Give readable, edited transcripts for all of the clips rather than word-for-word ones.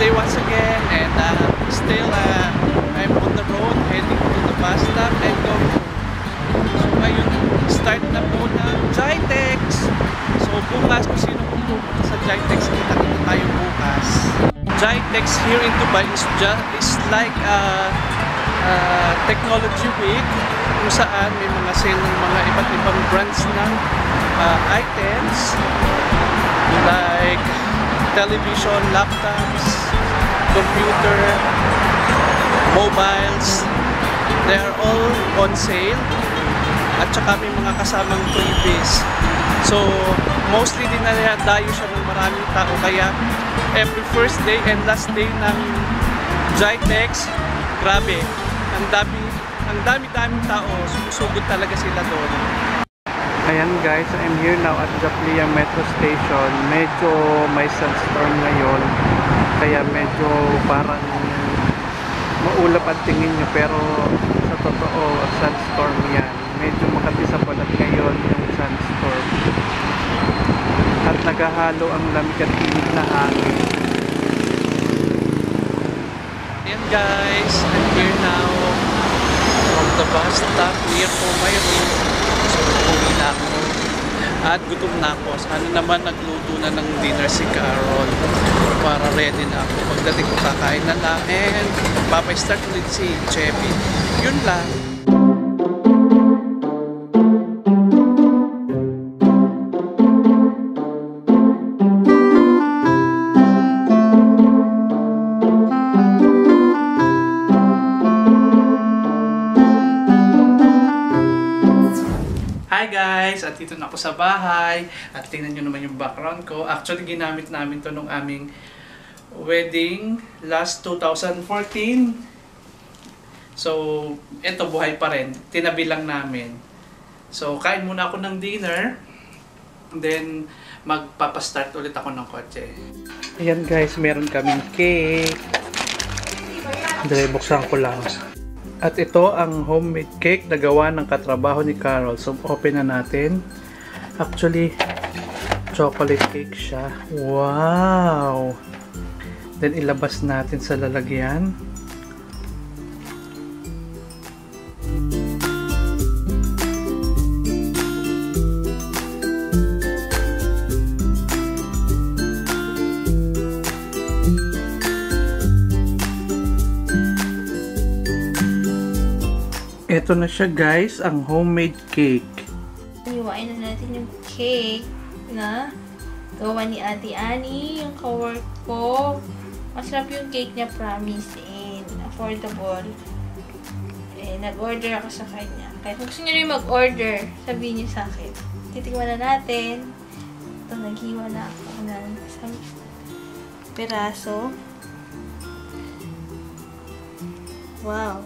birthday once again, and still I'm on the road heading to the bus stop and going home. So ngayon, start na po ng Jitex. So bukas, kung sino pupunta sa Jitex, kita tayo bukas. Jitex here in Dubai is like technology week, kung saan may mga sale ng mga iba't ibang brands ng items like television, laptops, computer, mobiles. They are all on sale. At saka may mga kasamang freebies. So, mostly dinadayo siya ng maraming tao. Kaya, every first day and last day ng Jitex, grabe. Ang dami-daming tao. Sumusugod talaga sila doon. Ayan guys, I'm here now at Japlia Metro Station. Medyo may sandstorm ngayon. Kaya medyo parang maulap ang tingin nyo. Pero sa totoo, sandstorm yan. Medyo makatisabalat ngayon yung sandstorm. At naghahalo ang lamig at init na hangin. Ayan guys, I'm here now from the bus stop near po my room. So, uwi na ako. At gutom na ako. Sana naman nagluto na ng dinner si Carol. Para ready na ako. Pagdating ko kakain na lang. And papay-start ulit si Chevy. Yun lang. Hi guys! At dito na ako sa bahay. At tingnan nyo naman yung background ko. Actually, ginamit namin to nung aming wedding last 2014. So, eto buhay pa rin. Tinabi lang namin. So, kain muna ako ng dinner. Then, magpapastart ulit ako ng kotse. Ayan guys, meron kaming cake. Dali, buksan ko lang. At ito ang homemade cake na gawa ng katrabaho ni Carol. So, open na natin. Actually, chocolate cake siya. Wow! Then, ilabas natin sa lalagyan. Ito na siya guys, ang homemade cake. Iwain na natin yung cake na gawa ni Ate Annie, yung ka-work ko. Masarap yung cake niya, promise, and affordable. Eh, nag-order ako sa kanya. Kaya kung gusto niyo rin mag-order, sabihin niyo sa akin. Titikman na natin. Ito, naghiwa na ako ng isang peraso. Wow!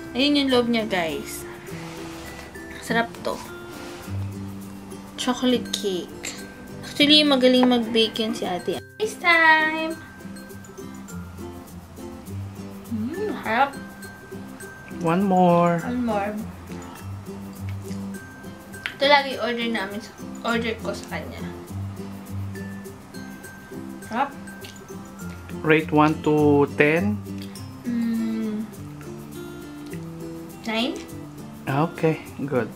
Ayun yung loob niya, guys. Sarap to. Chocolate cake. Actually, magaling mag-bake yun si ate. This time! Harap. One more. One more. Ito lagi order ko sa kanya. Harap. Rate 1 to 10? 9? Okay, good.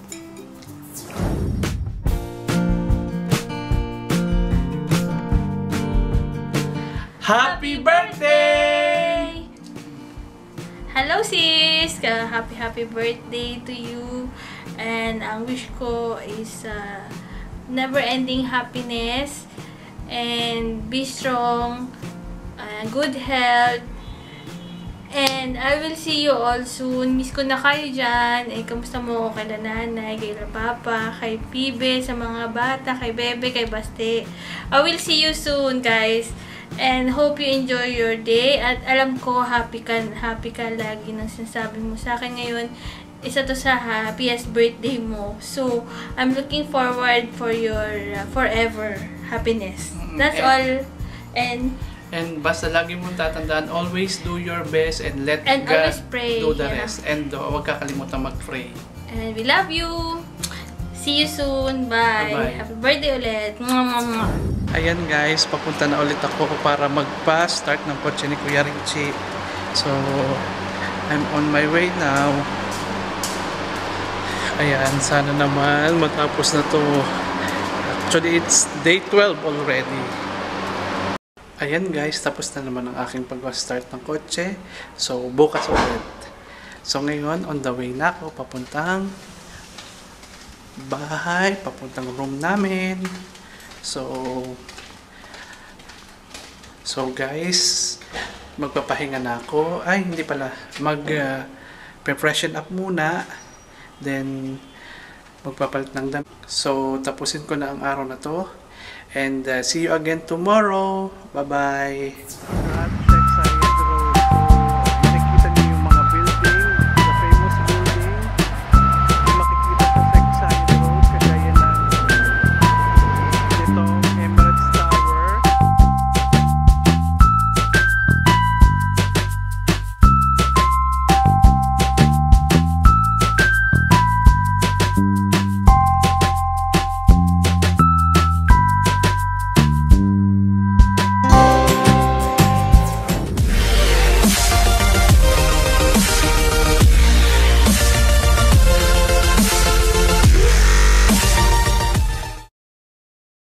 Happy birthday! Hello sis! Happy birthday to you. And ang wish ko is never-ending happiness and be strong, good health. And I will see you all soon. Miss ko na kayo dyan. Eh, kamusta mo kay nanay, kay papa, kay Pibe, sa mga bata, kay Bebe, kay Baste. I will see you soon, guys. And hope you enjoy your day. At alam ko, happy ka lagi ng sinasabi mo sa akin ngayon. Isa to sa happiest birthday mo. So, I'm looking forward for your forever happiness. That's all. And basta lagi mong tatandaan, always do your best and let God always pray, do the rest. And huwag kakalimutan mag-pray. And we love you. See you soon. Bye. Bye-bye. Happy birthday ulit. Mwah, mwah, mwah. Ayan guys, papunta na ulit ako para magpa-start ng kotse ni Kuya Richie. So, I'm on my way now. Ayan, sana naman matapos na to. Actually, it's day 12 already. Ayan guys, tapos na naman ang aking pag-start ng kotse. So, bukas ulit. So, ngayon, on the way na ako, papuntang bahay, papuntang room namin. So guys, magpapahinga na ako. Ay, hindi pala. Freshen up muna. Then, magpapalit ng damit. So, tapusin ko na ang araw na to. And see you again tomorrow. Bye-bye.